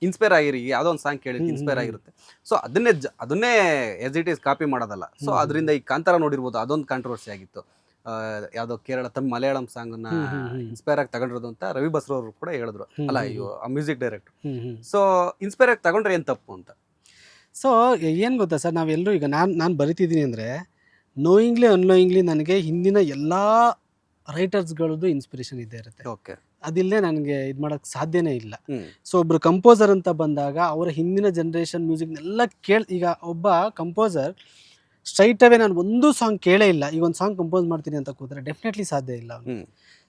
Inspire ಆಗಿರಿ, ಯಾವುದೋ ಒಂದು ಸಾಂಗ್ ಕೇಳಿ ಇನ್ಸ್ಪೈರ್ ಆಗಿರುತ್ತೆ. ಸೊ ಅದನ್ನೇ ಎಸ್ ಇಟ್ ಈಸ್ ಕಾಪಿ ಮಾಡೋದಲ್ಲ. ಸೊ ಅದರಿಂದ ಈ ಕಾಂತಾರ ನೋಡಿರ್ಬೋದು, ಅದೊಂದು ಕಾಂಟ್ರವರ್ಸಿ ಆಗಿತ್ತು. ಯಾವುದೋ ಕೇರಳ ಮಲಯಾಳಂ ಸಾಂಗನ್ನ ಇನ್ಸ್ಪೈರ್ ಆಗಿ ತಗೊಂಡಿರೋದು ಅಂತ ರವಿ ಬಸ್ರವರು ಕೂಡ ಹೇಳಿದ್ರು, ಅಲ್ಲ ಅಯ್ಯೋ ಆ ಮ್ಯೂಸಿಕ್ ಡೈರೆಕ್ಟರ್. ಸೊ ಇನ್ಸ್ಪೈರ್ ಆಗಿ ತಗೊಂಡ್ರೆ ಏನು ತಪ್ಪು ಅಂತ. ಸೊ ಏನು ಗೊತ್ತಾ ಸರ್, ನಾವೆಲ್ಲರೂ ಈಗ ನಾನು ಬರಿತಿದ್ದೀನಿ ಅಂದರೆ ನೋಯಿಂಗ್ಲಿ ಅನ್ಲೋಯಿಂಗ್ಲಿ ನನಗೆ ಹಿಂದಿನ ಎಲ್ಲ ರೈಟರ್ಸ್ಗಳದ್ದು ಇನ್ಸ್ಪಿರೇಷನ್ ಇದ್ದೇ ಇರುತ್ತೆ. ಓಕೆ, ಅದಿಲ್ಲದೆ ನನಗೆ ಇದು ಮಾಡೋಕ್ಕೆ ಸಾಧ್ಯನೇ ಇಲ್ಲ. ಸೊ ಒಬ್ಬರು ಕಂಪೋಸರ್ ಅಂತ ಬಂದಾಗ ಅವರ ಹಿಂದಿನ ಜನ್ರೇಷನ್ ಮ್ಯೂಸಿಕ್ನೆಲ್ಲ ಈಗ ಒಬ್ಬ ಕಂಪೋಸರ್ ಸ್ಟ್ರೈಟ್ ಅವೇ ನಾನು ಒಂದು ಸಾಂಗ್ ಕೇಳೇ ಇಲ್ಲ, ಈಗ ಒಂದು ಸಾಂಗ್ ಕಂಪೋಸ್ ಮಾಡ್ತೀನಿ ಅಂತ ಕೂತ್ರೆ ಡೆಫಿನೆಟ್ಲಿ ಸಾಧ್ಯ ಇಲ್ಲ.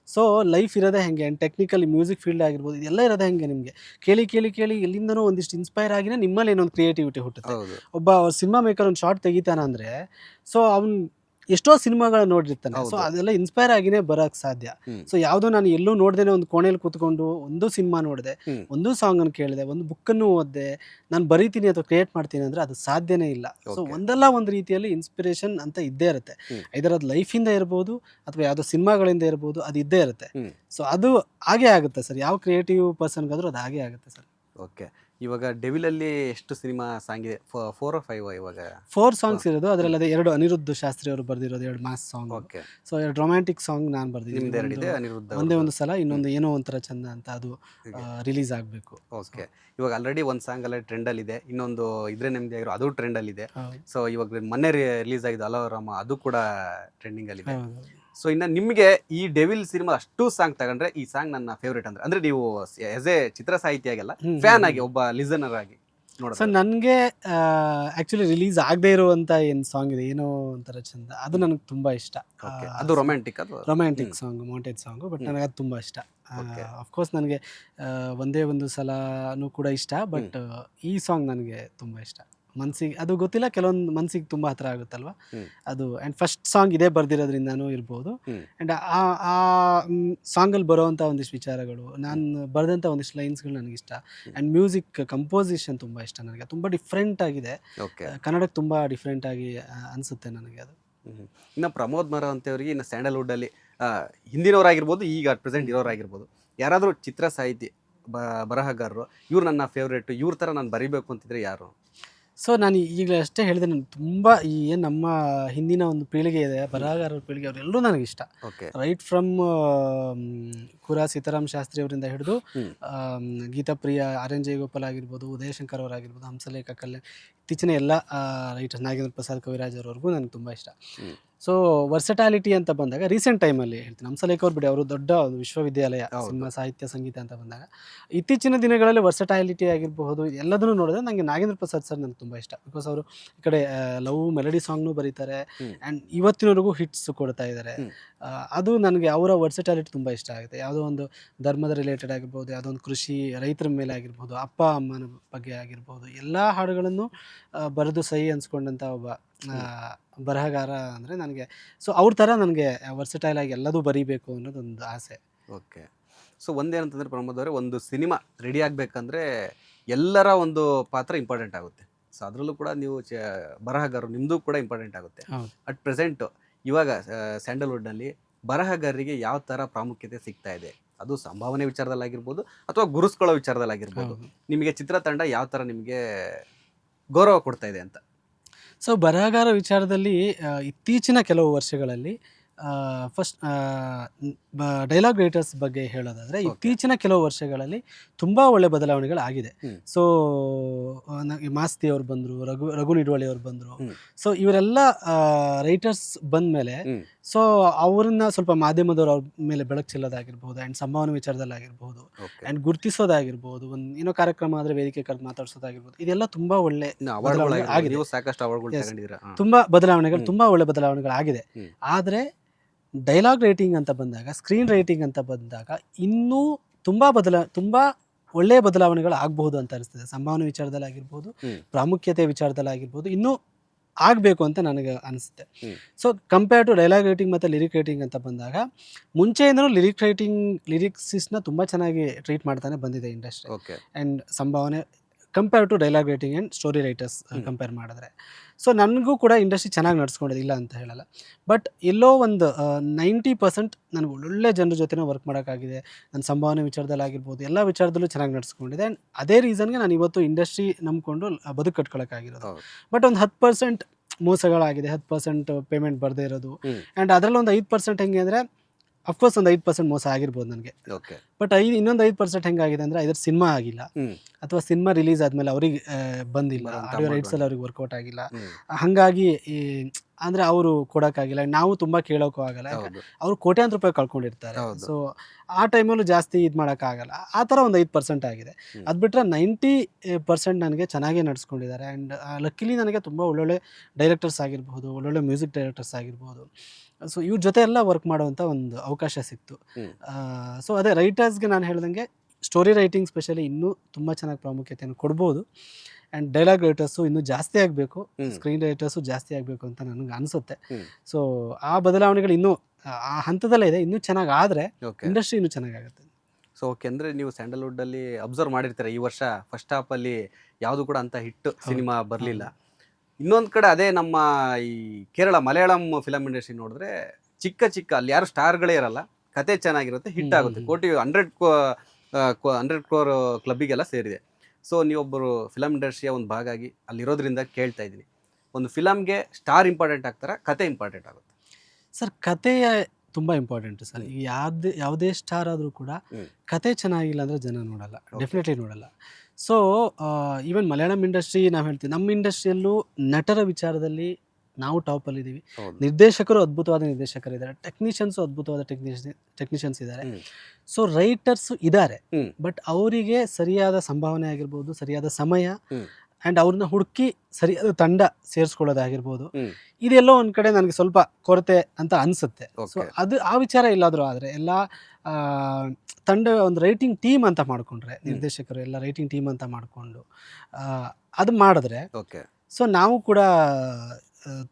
ಸೊ ಲೈಫ್ ಇರೋದೇ ಹೆಂಗೆ, ಆ್ಯಂಡ್ ಟೆಕ್ನಿಕಲಿ ಮ್ಯೂಸಿಕ್ ಫೀಲ್ಡ್ ಆಗಿರ್ಬೋದು, ಇದೆಲ್ಲ ಇರೋದೇ ಹೆಂಗೆ, ನಿಮಗೆ ಕೇಳಿ ಕೇಳಿ ಕೇಳಿ ಎಲ್ಲಿಂದನೋ ಒಂದಿಷ್ಟು ಇನ್ಸ್ಪೈರ್ ಆಗಿನೇ ನಿಮ್ಮಲ್ಲಿ ಏನೊಂದು ಕ್ರಿಯೇಟಿವಿಟಿ ಹುಟ್ಟುತ್ತೆ. ಒಬ್ಬ ಸಿನಿಮಾ ಮೇಕರ್ ಒಂದು ಶಾರ್ಟ್ ತೆಗಿತಾನ ಅಂದರೆ ಸೊ ಅವ್ನು ಎಷ್ಟೋ ಸಿನಿಮಾಗಳ ನೋಡಿರ್ತಾನೆ. ಸೊ ಅದೆಲ್ಲ ಇನ್ಸ್ಪೈರ್ ಆಗಿನೇ ಬರೋಕ್ಕೆ ಸಾಧ್ಯ. ಸೊ ಯಾವುದೋ ನಾನು ಎಲ್ಲೂ ನೋಡ್ದೇನೆ ಒಂದು ಕೋಣೆಯಲ್ಲಿ ಕೂತ್ಕೊಂಡು ಒಂದು ಸಿನಿಮಾ ನೋಡಿದೆ, ಒಂದು ಸಾಂಗನ್ನು ಕೇಳಿದೆ, ಒಂದು ಬುಕ್ಕನ್ನು ಓದಿದೆ, ನಾನು ಬರೀತೀನಿ ಅಥವಾ ಕ್ರಿಯೇಟ್ ಮಾಡ್ತೀನಿ ಅಂದರೆ ಅದು ಸಾಧ್ಯನೇ ಇಲ್ಲ. ಸೊ ಒಂದಲ್ಲ ಒಂದು ರೀತಿಯಲ್ಲಿ ಇನ್ಸ್ಪಿರೇಷನ್ ಅಂತ ಇದ್ದೇ ಇರುತ್ತೆ. ಇದರ ಅದು ಲೈಫಿಂದ ಇರ್ಬೋದು ಅಥವಾ ಯಾವುದೋ ಸಿನಿಮಾಗಳಿಂದ ಇರ್ಬೋದು, ಅದು ಇದ್ದೇ ಇರುತ್ತೆ. ಸೊ ಅದು ಹಾಗೇ ಆಗುತ್ತೆ ಸರ್, ಯಾವ ಕ್ರಿಯೇಟಿವ್ ಪರ್ಸನ್ಗಾದ್ರೂ ಅದು ಹಾಗೇ ಆಗುತ್ತೆ ಸರ್. ಓಕೆ, ಇವಾಗ ಡೆವಿಲಲ್ಲಿ ಎಷ್ಟು ಸಿನಿಮಾ ಸಾಂಗ್ ಇದೆ? 4 or 5 ಇವಾಗ 4 ಸಾಂಗ್ಸ್ ಇರೋದು. ಅದರಲ್ಲಿ 2 ಅನಿರುದ್ಧ ಶಾಸ್ತ್ರಿ ಅವರು ಬರೆದಿರೋದು, 2 mass song. Okay, so 2 romantic song ನಾನು ಬರ್ದಿದ್ದೀನಿ, ಒಂದೇ ಒಂದು ಸಲ, ಇನ್ನೊಂದು ಏನೋ ಒಂಥರ ಚಂದ ಅಂತ ಅದು ರಿಲೀಸ್ ಆಗಬೇಕು. ಓಕೆ, ಇವಾಗ ಆಲ್ರೆಡಿ ಒಂದು ಸಾಂಗ್ ಅಲ್ಲೇ ಟ್ರೆಂಡಲ್ಲಿ ಇದೆ, ಇನ್ನೊಂದು ಇದ್ರೆ ನೆಮ್ಮದಿ ಆಗಿರೋ ಅದು ಟ್ರೆಂಡಲ್ಲಿ ಇದೆ. ಸೊ ಇವಾಗ ಮೊನ್ನೆ ರಿಲೀಸ್ ಆಗಿದೆ ಅಲವರಾಮ, ಅದು ಕೂಡ ಟ್ರೆಂಡಿಂಗ್ ಇದೆ. ಸೊ ಇನ್ನು ನಿಮಗೆ ಈ ಡೆವಿಲ್ ಸಿನಿಮಾ ಅಷ್ಟು ಸಾಂಗ್ ತಗೊಂಡ್ರೆ ಈ ಸಾಂಗ್ ನನ್ನ ಫೇವ್ರೇಟ್ ಅಂದ್ರೆ ನೀವು ಆಸ್ ಎ ಚಿತ್ರ ಸಾಹಿತಿಯಾಗಲ್ಲ, ಫ್ಯಾನ್ ಆಗಿ, ಒಬ್ಬ ಲಿಸನರ್ ಆಗಿ ನೋಡೋದು. ಸರ್ ನನಗೆ ಆ್ಯಕ್ಚುಲಿ ರಿಲೀಸ್ ಆಗದೆ ಇರುವಂಥ ಏನು ಸಾಂಗ್ ಇದೆ, ಏನೋ ಒಂಥರ ಚಂದ, ಅದು ನನಗೆ ತುಂಬ ಇಷ್ಟ. ಅದು ರೊಮ್ಯಾಂಟಿಕ್ ಸಾಂಗ್, ಮೌಂಟೇಜ್ ಸಾಂಗು, ಬಟ್ ನನಗೆ ಅದು ತುಂಬ ಇಷ್ಟ. ಅಫ್ಕೋರ್ಸ್ ನನಗೆ ಒಂದೇ ಒಂದು ಸಲನೂ ಕೂಡ ಇಷ್ಟ, ಬಟ್ ಈ ಸಾಂಗ್ ನನಗೆ ತುಂಬ ಇಷ್ಟ. ಮನ್ಸಿಗೆ ಅದು ಗೊತ್ತಿಲ್ಲ, ಕೆಲವೊಂದು ಮನ್ಸಿಗೆ ತುಂಬ ಹತ್ರ ಆಗುತ್ತಲ್ವ ಅದು. ಆ್ಯಂಡ್ ಫಸ್ಟ್ ಸಾಂಗ್ ಇದೇ ಬರ್ದಿರೋದ್ರಿಂದನೂ ಇರ್ಬೋದು. ಆ್ಯಂಡ್ ಆ ಸಾಂಗಲ್ಲಿ ಬರೋವಂಥ ಒಂದಿಷ್ಟು ವಿಚಾರಗಳು, ನಾನು ಬರೆದಂಥ ಒಂದಿಷ್ಟು ಲೈನ್ಸ್ಗಳು ನನಗಿಷ್ಟ. ಆ್ಯಂಡ್ ಮ್ಯೂಸಿಕ್ ಕಂಪೋಸಿಷನ್ ತುಂಬ ಇಷ್ಟ ನನಗೆ, ತುಂಬ ಡಿಫ್ರೆಂಟ್ ಆಗಿದೆ. ಕನ್ನಡಕ್ಕೆ ತುಂಬ ಡಿಫ್ರೆಂಟ್ ಆಗಿ ಅನಿಸುತ್ತೆ ನನಗೆ ಅದು. ಇನ್ನು ಪ್ರಮೋದ್ ಮರವಂತೆಯವ್ರಿಗೆ ಇನ್ನು ಸ್ಯಾಂಡಲ್ವುಡ್ಡಲ್ಲಿ ಹಿಂದಿನವರಾಗಿರ್ಬೋದು, ಈಗ ಪ್ರೆಸೆಂಟ್ ಇರೋರಾಗಿರ್ಬೋದು, ಯಾರಾದರೂ ಚಿತ್ರ ಸಾಹಿತಿ ಬರಹಗಾರರು ಇವ್ರು ನನ್ನ ಫೇವ್ರೇಟು, ಇವ್ರ ಥರ ನಾನು ಬರೀಬೇಕು ಅಂತಿದ್ರೆ ಯಾರು? ಸೊ ನಾನು ಈಗಲೇ ಅಷ್ಟೇ ಹೇಳಿದೆ, ನಾನು ತುಂಬ ಈ ಏನು ನಮ್ಮ ಹಿಂದಿನ ಒಂದು ಪೀಳಿಗೆ ಇದೆ, ಬರಹಗಾರರ ಪೀಳಿಗೆ, ಅವರೆಲ್ಲರೂ ನನಗಿಷ್ಟ. ರೈಟ್ ಫ್ರಮ್ ಕುರಾ ಸೀತಾರಾಮ್ ಶಾಸ್ತ್ರಿ ಅವರಿಂದ ಹಿಡಿದು ಗೀತಾಪ್ರಿಯ, ಆರ್ ಎನ್ ಜಯಗೋಪಾಲ್ ಆಗಿರ್ಬೋದು, ಉದಯ ಶಂಕರ್ ಅವರಾಗಿರ್ಬೋದು, ಹಂಸಲೇಖ ಕಲ್ಯಾಣ್, ಇತ್ತೀಚಿನ ಎಲ್ಲ ರೈಟರ್ಸ್, ನಾಗೇಂದ್ರ ಪ್ರಸಾದ್ ಕವಿರಾಜ್ ಅವರವರೆಗೂ ನನಗೆ ತುಂಬ ಇಷ್ಟ. ಸೊ ವರ್ಸಟಾಲಿಟಿ ಅಂತ ಬಂದಾಗ ರೀಸೆಂಟ್ ಟೈಮಲ್ಲಿ ಹೇಳ್ತೀನಿ, ಹಂಸಲೇಖ ಅವ್ರು ಬಿಡಿ, ಅವರು ದೊಡ್ಡ ವಿಶ್ವವಿದ್ಯಾಲಯ ಸಿನಿಮಾ ಸಾಹಿತ್ಯ ಸಂಗೀತ ಅಂತ ಬಂದಾಗ ಇತ್ತೀಚಿನ ದಿನಗಳಲ್ಲಿ ವರ್ಸಟಾಲಿಟಿ ಆಗಿರಬಹುದು ಎಲ್ಲದನ್ನು ನೋಡಿದ್ರೆ ನನಗೆ ನಾಗೇಂದ್ರ ಪ್ರಸಾದ್ ಸರ್ ನನಗೆ ತುಂಬ ಇಷ್ಟ. ಬಿಕಾಸ್ ಅವರು ಈ ಕಡೆ ಲವ್ ಮೆಲಡಿ ಸಾಂಗ್ನೂ ಬರೀತಾರೆ, ಆ್ಯಂಡ್ ಇವತ್ತಿನವರೆಗೂ ಹಿಟ್ಸ್ ಕೊಡ್ತಾ ಇದ್ದಾರೆ. ಅದು ನನಗೆ ಅವರ ವರ್ಸಟಾಲಿಟಿ ತುಂಬ ಇಷ್ಟ ಆಗುತ್ತೆ. ಯಾವುದೋ ಒಂದು ಧರ್ಮದ ರಿಲೇಟೆಡ್ ಆಗಿರ್ಬೋದು, ಯಾವುದೋ ಒಂದು ಕೃಷಿ ರೈತರ ಮೇಲೆ ಆಗಿರ್ಬೋದು, ಅಪ್ಪ ಅಮ್ಮನ ಬಗ್ಗೆ ಆಗಿರ್ಬೋದು, ಎಲ್ಲ ಹಾಡುಗಳನ್ನು ಬರೆದು ಸಹಿ ಅನ್ಸ್ಕೊಂಡಂಥ ಒಬ್ಬ ಬರಹಗಾರ ಅಂದರೆ ನನಗೆ. ಸೊ ಅವ್ರ ಥರ ನನಗೆ ವರ್ಸಟೈಲ್ ಆಗಿ ಎಲ್ಲದೂ ಬರೀಬೇಕು ಅನ್ನೋದೊಂದು ಆಸೆ. ಓಕೆ, ಸೊ ಒಂದೇನಂತಂದರೆ ಪ್ರಮೋದ್ ಅವರೇ, ಒಂದು ಸಿನಿಮಾ ರೆಡಿ ಆಗಬೇಕಂದ್ರೆ ಎಲ್ಲರ ಒಂದು ಪಾತ್ರ ಇಂಪಾರ್ಟೆಂಟ್ ಆಗುತ್ತೆ. ಸೊ ಅದರಲ್ಲೂ ಕೂಡ ನೀವು ಬರಹಗಾರರು, ನಿಮ್ಮದು ಕೂಡ ಇಂಪಾರ್ಟೆಂಟ್ ಆಗುತ್ತೆ. ಅಟ್ ಪ್ರೆಸೆಂಟು ಇವಾಗ ಸ್ಯಾಂಡಲ್ವುಡ್ನಲ್ಲಿ ಬರಹಗಾರರಿಗೆ ಯಾವ ಥರ ಪ್ರಾಮುಖ್ಯತೆ ಸಿಗ್ತಾ ಇದೆ? ಅದು ಸಂಭಾವನೆ ವಿಚಾರದಲ್ಲಾಗಿರ್ಬೋದು ಅಥವಾ ಗುರುಸ್ಕೊಳ್ಳೋ ವಿಚಾರದಲ್ಲಾಗಿರ್ಬೋದು, ನಿಮಗೆ ಚಿತ್ರತಂಡ ಯಾವ ಥರ ನಿಮಗೆ ಗೌರವ ಕೊಡ್ತಾ ಇದೆ ಅಂತ? ಸೊ ಬರಹಗಾರ ವಿಚಾರದಲ್ಲಿ ಇತ್ತೀಚಿನ ಕೆಲವು ವರ್ಷಗಳಲ್ಲಿ ಫಸ್ಟ್ ಡೈಲಾಗ್ ರೈಟರ್ಸ್ ಬಗ್ಗೆ ಹೇಳೋದಾದರೆ, ಇತ್ತೀಚಿನ ಕೆಲವು ವರ್ಷಗಳಲ್ಲಿ ತುಂಬ ಒಳ್ಳೆ ಬದಲಾವಣೆಗಳಾಗಿದೆ. ಸೊ ಮಾಸ್ತಿ ಅವ್ರು ಬಂದರು, ರಘು ನಿಡುವಳಿ ಅವ್ರು ಬಂದರು. ಸೊ ಇವರೆಲ್ಲ ರೈಟರ್ಸ್ ಬಂದ ಮೇಲೆ ಸೊ ಅವ್ರನ್ನ ಸ್ವಲ್ಪ ಮಾಧ್ಯಮದವ್ರು ಅವ್ರ ಮೇಲೆ ಬೆಳಕು ಚೆಲ್ಲೋದಾಗಿರ್ಬೋದು, ಆ್ಯಂಡ್ ಸಂಭಾವನೆ ವಿಚಾರದಲ್ಲಾಗಿರ್ಬೋದು, ಆ್ಯಂಡ್ ಗುರುತಿಸೋದಾಗಿರ್ಬೋದು, ಒಂದು ಏನೋ ಕಾರ್ಯಕ್ರಮ ಆದರೆ ವೇದಿಕೆ ಕರೆದು ಮಾತಾಡ್ಸೋದಾಗಿರ್ಬೋದು, ಇದೆಲ್ಲ ತುಂಬ ಒಳ್ಳೆ ಆಗಿದೆ. ತುಂಬ ಬದಲಾವಣೆಗಳು, ತುಂಬ ಒಳ್ಳೆ ಬದಲಾವಣೆಗಳಾಗಿದೆ. ಆದರೆ ಡೈಲಾಗ್ ರೈಟಿಂಗ್ ಅಂತ ಬಂದಾಗ, ಸ್ಕ್ರೀನ್ ರೈಟಿಂಗ್ ಅಂತ ಬಂದಾಗ ಇನ್ನೂ ತುಂಬ ಒಳ್ಳೆಯ ಬದಲಾವಣೆಗಳು ಆಗಬಹುದು ಅಂತ ಅನಿಸ್ತದೆ. ಸಂಭಾವನೆ ವಿಚಾರದಲ್ಲಾಗಿರ್ಬೋದು, ಪ್ರಾಮುಖ್ಯತೆ ವಿಚಾರದಲ್ಲಾಗಿರ್ಬೋದು, ಇನ್ನೂ ಆಗಬೇಕು ಅಂತ ನನಗೆ ಅನಿಸುತ್ತೆ. So compare to dialogue writing ಮತ್ತು ಲಿರಿಕ್ ರೈಟಿಂಗ್ ಅಂತ ಬಂದಾಗ, ಮುಂಚೆಯಿಂದಲೂ ಲಿರಿಕ್ಸಿಸ್ನ ತುಂಬ ಚೆನ್ನಾಗಿ ಟ್ರೀಟ್ ಮಾಡ್ತಾನೆ ಬಂದಿದೆ ಇಂಡಸ್ಟ್ರಿ. ಆ್ಯಂಡ್ ಸಂಭಾವನೆ compare to dialogue writing and story writers compare ಮಾಡಿದ್ರೆ. ಸೊ ನನಗೂ ಕೂಡ ಇಂಡಸ್ಟ್ರಿ ಚೆನ್ನಾಗಿ ನಡ್ಸ್ಕೊಂಡಿದೆ, ಇಲ್ಲ ಅಂತ ಹೇಳಲ್ಲ. ಬಟ್ ಎಲ್ಲೋ ಒಂದು 90% ನನಗೆ ಒಳ್ಳೊಳ್ಳೆ ಜನರ ಜೊತೆ ವರ್ಕ್ ಮಾಡೋಕ್ಕಾಗಿದೆ. ನನ್ನ ಸಂಭಾವನೆ ವಿಚಾರದಲ್ಲಿ ಆಗಿರ್ಬೋದು, ಎಲ್ಲ ವಿಚಾರದಲ್ಲೂ ಚೆನ್ನಾಗಿ ನಡ್ಸ್ಕೊಂಡಿದೆ. ಆ್ಯಂಡ್ ಅದೇ ರೀಸನ್ಗೆ ನಾನು ಇವತ್ತು ಇಂಡಸ್ಟ್ರಿ ನಂಬ್ಕೊಂಡು ಬದುಕು ಕಟ್ಕೊಳ್ಳೋಕ್ಕಾಗಿರೋದು. ಬಟ್ ಒಂದು 10% ಮೋಸಗಳಾಗಿದೆ, 10% ಪೇಮೆಂಟ್ ಬರದೇ ಇರೋದು. ಆ್ಯಂಡ್ ಅದರಲ್ಲಿ ಒಂದು 5% ಹೆಂಗೆ ಅಂದರೆ, ಅಫ್ಕೋರ್ಸ್ ಒಂದು 5% ಮೋಸ ಆಗಿರ್ಬೋದು ನನಗೆ. ಬಟ್ ಇನ್ನೊಂದು 5% ಹೆಂಗಾಗಿದೆ ಅಂದರೆ, ಇದರ ಸಿನಿಮಾ ಆಗಿಲ್ಲ, ಅಥವಾ ಸಿನಿಮಾ ರಿಲೀಸ್ ಆದಮೇಲೆ ಅವ್ರಿಗೆ ಬಂದಿಲ್ಲ, ಆಡಿಯೋ ರೈಟ್ಸಲ್ಲಿ ಅವ್ರಿಗೆ ವರ್ಕೌಟ್ ಆಗಿಲ್ಲ, ಹಾಗಾಗಿ ಅಂದರೆ ಅವರು ಕೊಡೋಕ್ಕಾಗಿಲ್ಲ, ನಾವು ತುಂಬ ಕೇಳೋಕ್ಕೂ ಆಗಲ್ಲ, ಅವರು ಕೋಟ್ಯಾಂತರ ರೂಪಾಯಿ ಕಳ್ಕೊಂಡಿರ್ತಾರೆ. ಸೊ ಆ ಟೈಮಲ್ಲೂ ಜಾಸ್ತಿ ಇದು ಮಾಡೋಕ್ಕಾಗಲ್ಲ. ಆ ಥರ ಒಂದು 5% ಆಗಿದೆ. ಅದು ಬಿಟ್ಟರೆ 90% ನನಗೆ ಚೆನ್ನಾಗೇ ನಡೆಸ್ಕೊಂಡಿದ್ದಾರೆ. ಆ್ಯಂಡ್ ಲಕ್ಕಿಲಿ ನನಗೆ ತುಂಬ ಒಳ್ಳೊಳ್ಳೆ ಡೈರೆಕ್ಟರ್ಸ್ ಆಗಿರ್ಬೋದು, ಒಳ್ಳೊಳ್ಳೆ ಮ್ಯೂಸಿಕ್ ಡೈರೆಕ್ಟರ್ಸ್ ಆಗಿರ್ಬೋದು, ಸೊ ಇವ್ರ ಜೊತೆ ಎಲ್ಲ ವರ್ಕ್ ಮಾಡುವಂಥ ಒಂದು ಅವಕಾಶ ಸಿಕ್ತು. ಸೊ ಅದೇ ರೈಟರ್ಸ್ಗೆ ನಾನು ಹೇಳ್ದಂಗೆ ಸ್ಟೋರಿ ರೈಟಿಂಗ್ ಸ್ಪೆಷಲಿ ಇನ್ನೂ ತುಂಬ ಚೆನ್ನಾಗಿ ಪ್ರಾಮುಖ್ಯತೆಯನ್ನು ಕೊಡ್ಬೋದು. ಆ್ಯಂಡ್ ಡೈಲಾಗ್ ರೈಟರ್ಸು ಇನ್ನೂ ಜಾಸ್ತಿ ಆಗಬೇಕು, ಸ್ಕ್ರೀನ್ ರೈಟರ್ಸು ಜಾಸ್ತಿ ಆಗಬೇಕು ಅಂತ ನನಗೆ ಅನಿಸುತ್ತೆ. ಸೊ ಆ ಬದಲಾವಣೆಗಳು ಇನ್ನೂ ಆ ಹಂತದಲ್ಲೇ ಇದೆ. ಇನ್ನೂ ಚೆನ್ನಾಗಿ ಆದರೆ ಇಂಡಸ್ಟ್ರಿ ಇನ್ನೂ ಚೆನ್ನಾಗಾಗುತ್ತೆ. ಸೊ ಓಕೆ, ಅಂದರೆ ನೀವು ಸ್ಯಾಂಡಲ್ವುಡ್ಡಲ್ಲಿ ಅಬ್ಸರ್ವ್ ಮಾಡಿರ್ತೀರ, ಈ ವರ್ಷ ಫಸ್ಟ್ ಹಾಫಲ್ಲಿ ಯಾವುದು ಕೂಡ ಅಂತ ಹಿಟ್ ಸಿನಿಮಾ ಬರಲಿಲ್ಲ. ಇನ್ನೊಂದು ಕಡೆ ಅದೇ ನಮ್ಮ ಈ ಕೇರಳ ಮಲಯಾಳಂ ಫಿಲಮ್ ಇಂಡಸ್ಟ್ರಿ ನೋಡಿದ್ರೆ ಚಿಕ್ಕ ಅಲ್ಲಿ ಯಾರು ಸ್ಟಾರ್ಗಳೇ ಇರಲ್ಲ, ಕತೆ ಚೆನ್ನಾಗಿರುತ್ತೆ, ಹಿಟ್ ಆಗುತ್ತೆ, 100 crore ಕ್ಲಬ್ಬಿಗೆಲ್ಲ ಸೇರಿದೆ. ಸೊ ನೀವೊಬ್ಬರು ಫಿಲಮ್ ಇಂಡಸ್ಟ್ರಿಯ ಒಂದು ಭಾಗ ಆಗಿ ಅಲ್ಲಿರೋದ್ರಿಂದ ಕೇಳ್ತಾ ಇದ್ದೀನಿ, ಒಂದು ಫಿಲಮ್ಗೆ ಸ್ಟಾರ್ ಇಂಪಾರ್ಟೆಂಟ್ ಆಗ್ತಾರ, ಕತೆ ಇಂಪಾರ್ಟೆಂಟ್ ಆಗುತ್ತೆ? ಸರ್, ಕತೆ ತುಂಬ ಇಂಪಾರ್ಟೆಂಟು ಸರ್. ಈಗ ಯಾವುದೇ ಸ್ಟಾರ್ ಆದರೂ ಕೂಡ ಕತೆ ಚೆನ್ನಾಗಿಲ್ಲ ಅಂದರೆ ಜನ ನೋಡಲ್ಲ, ಡೆಫಿನೆಟ್ಲಿ ನೋಡಲ್ಲ. ಸೊ ಈವನ್ ಮಲಯಾಳಂ ಇಂಡಸ್ಟ್ರಿ ನಾವು ಹೇಳ್ತೀವಿ, ನಮ್ಮ ಇಂಡಸ್ಟ್ರಿಯಲ್ಲೂ ನಟರ ವಿಚಾರದಲ್ಲಿ ನಾವು ಟಾಪಲ್ಲಿದ್ದೀವಿ. ನಿರ್ದೇಶಕರು ಅದ್ಭುತವಾದ ನಿರ್ದೇಶಕರಿದ್ದಾರೆ, ಟೆಕ್ನಿಷಿಯನ್ಸು ಅದ್ಭುತವಾದ ಟೆಕ್ನಿಷಿಯನ್ಸ್ ಇದ್ದಾರೆ. ಸೊ ರೈಟರ್ಸು ಇದ್ದಾರೆ, ಬಟ್ ಅವರಿಗೆ ಸರಿಯಾದ ಸಂಭಾವನೆ ಆಗಿರ್ಬೋದು, ಸರಿಯಾದ ಸಮಯ, ಆ್ಯಂಡ್ ಅವ್ರನ್ನ ಹುಡುಕಿ ಸರಿಯಾದ ತಂಡ ಸೇರಿಸ್ಕೊಳ್ಳೋದಾಗಿರ್ಬೋದು, ಇದೆಲ್ಲೋ ಒಂದು ಕಡೆ ನನಗೆ ಸ್ವಲ್ಪ ಕೊರತೆ ಅಂತ ಅನಿಸುತ್ತೆ. ಸೊ ಆ ವಿಚಾರ ಎಲ್ಲಾದರೂ ಆದರೆ ಎಲ್ಲ ತಂಡ ಒಂದು ರೈಟಿಂಗ್ ಟೀಮ್ ಅಂತ ಮಾಡಿಕೊಂಡ್ರೆ, ನಿರ್ದೇಶಕರು ಎಲ್ಲ ರೈಟಿಂಗ್ ಟೀಮ್ ಅಂತ ಮಾಡಿಕೊಂಡು ಅದು ಮಾಡಿದ್ರೆ, ಸೊ ನಾವು ಕೂಡ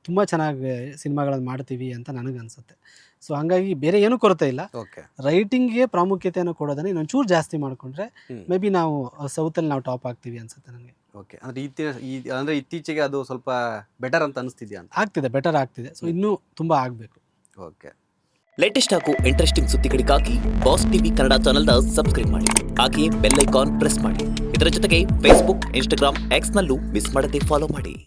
ತುಂಬ ಚೆನ್ನಾಗಿ ಸಿನಿಮಾಗಳನ್ನು ಮಾಡ್ತೀವಿ ಅಂತ ನನಗನ್ಸುತ್ತೆ. ಸೊ ಹಾಗಾಗಿ ಬೇರೆ ಏನೂ ಕೊರತೆ ಇಲ್ಲ, ರೈಟಿಂಗ್ಗೆ ಪ್ರಾಮುಖ್ಯತೆಯನ್ನು ಕೊಡೋದನ್ನ ಇನ್ನೊಂಚೂರು ಜಾಸ್ತಿ ಮಾಡಿಕೊಂಡ್ರೆ ಮೇ ಬಿ ನಾವು ಸೌತಲ್ಲಿ ನಾವು ಟಾಪ್ ಆಗ್ತೀವಿ ಅನ್ಸುತ್ತೆ ನನಗೆ. ಓಕೆ, ಅಂದರೆ ಇತ್ತೀಚೆಗೆ ಅದು ಸ್ವಲ್ಪ ಬೆಟರ್ ಅಂತ ಅನಿಸ್ತಿದೆಯಾ? ಆಗ್ತಿದೆ, ಬೆಟರ್ ಆಗ್ತಿದೆ. ಸೊ ಇನ್ನೂ ತುಂಬ ಆಗಬೇಕು. ಓಕೆ, ಲೇಟೆಸ್ಟ್ ಹಾಗೂ ಇಂಟ್ರೆಸ್ಟಿಂಗ್ ಸುದ್ದಿಗಳಿಗಾಗಿ ಬಾಸ್ ಟಿವಿ ಕನ್ನಡ ಚಾನೆಲ್ನ ಸಬ್ಸ್ಕ್ರೈಬ್ ಮಾಡಿ, ಹಾಗೆಯೇ ಬೆಲ್ ಐಕಾನ್ ಪ್ರೆಸ್ ಮಾಡಿ. ಇದರ ಜೊತೆಗೆ ಫೇಸ್ಬುಕ್, ಇನ್ಸ್ಟಾಗ್ರಾಮ್, ಎಕ್ಸ್ನಲ್ಲೂ ಮಿಸ್ ಮಾಡದೆ ಫಾಲೋ ಮಾಡಿ.